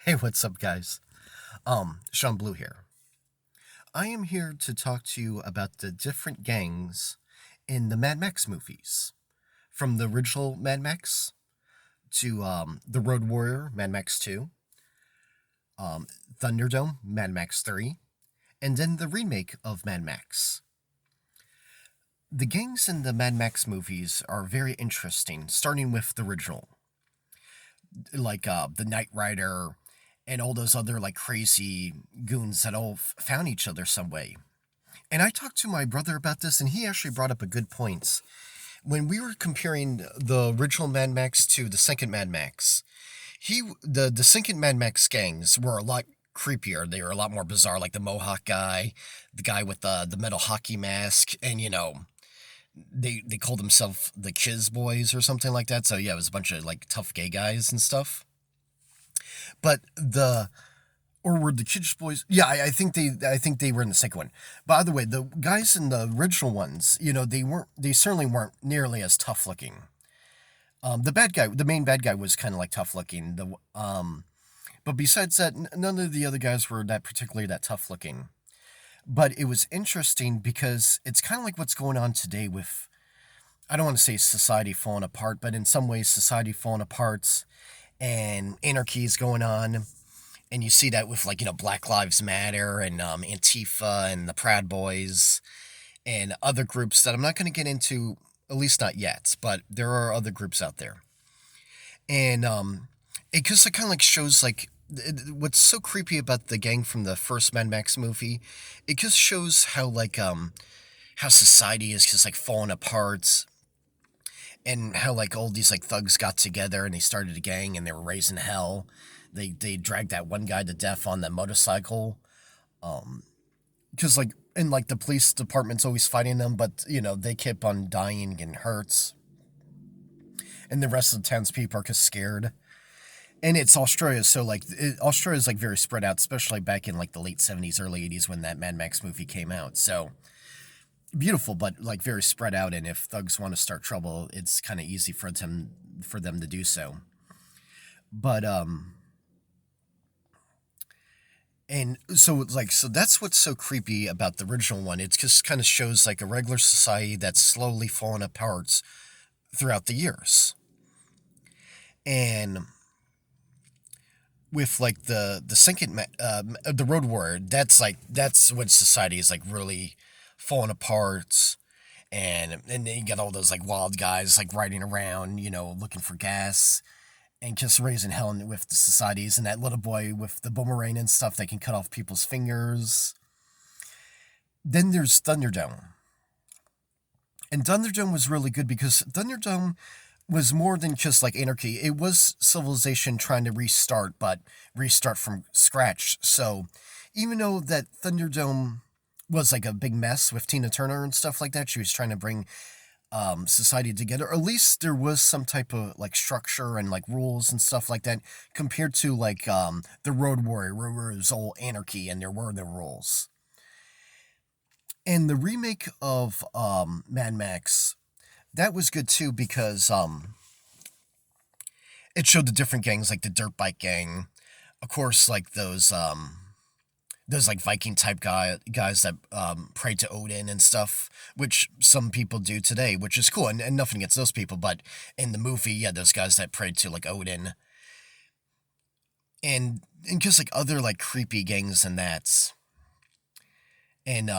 Hey, what's up, guys? Sean Blue here. I am here to talk to you about the different gangs in the Mad Max movies. From the original Mad Max to The Road Warrior, Mad Max 2, um, Thunderdome, Mad Max 3, and then the remake of Mad Max. The gangs in the Mad Max movies are very interesting, starting with the original. Like the Knight Rider and all those other like crazy goons that all found each other some way. And I talked to my brother about this, and he actually brought up a good point. When we were comparing the original Mad Max to the second Mad Max, the second Mad Max gangs were a lot creepier. They were a lot more bizarre, like the Mohawk guy, the guy with the metal hockey mask, and they called themselves the Chiz Boys or something like that. So yeah, it was a bunch of like tough gay guys and stuff. But the or were the Chiz Boys? Yeah, I think they were in the second one. By the way, the guys in the original ones, they certainly weren't nearly as tough looking. The main bad guy, was kind of like tough looking. But besides that, none of the other guys were that particularly that tough looking. But it was interesting because it's kind of like what's going on today with, I don't want to say society falling apart, but in some ways society falling apart and anarchy is going on. And you see that with like Black Lives Matter and Antifa and the Proud Boys and other groups that I'm not going to get into, at least not yet. But there are other groups out there, and it just kind of like shows like what's so creepy about the gang from the first Mad Max movie. It just shows how how society is just like falling apart, and how like all these like thugs got together and they started a gang and they were raising hell. They dragged that one guy to death on that motorcycle. Because like and like the police department's always fighting them, but they keep on dying and getting hurt, and the rest of the townspeople are just scared. And it's Australia, so like Australia's like very spread out, especially back in like the late '70s, early '80s when that Mad Max movie came out. So beautiful, but like very spread out. And if thugs want to start trouble, it's kind of easy for them to do so. But and so it's like so that's what's so creepy about the original one. It just kind of shows like a regular society that's slowly falling apart throughout the years. And with like the second the Road Warrior, that's when society is like really falling apart. And then you got all those like wild guys like riding around, looking for gas and just raising hell with the societies, and that little boy with the boomerang and stuff that can cut off people's fingers. Then there's Thunderdome. And Thunderdome was really good because Thunderdome was more than just like anarchy. It was civilization trying to restart, but restart from scratch. So even though that Thunderdome was like a big mess with Tina Turner and stuff like that, she was trying to bring society together. Or at least there was some type of like structure and like rules and stuff like that, compared to like the Road Warrior, where it was all anarchy and there were no rules. And the remake of Mad Max, that was good too because it showed the different gangs like the dirt bike gang, of course, like those like Viking type guys that pray to Odin and stuff, which some people do today, which is cool, and nothing against those people. But in the movie, yeah, those guys that prayed to like Odin, and just like other like creepy gangs and that. And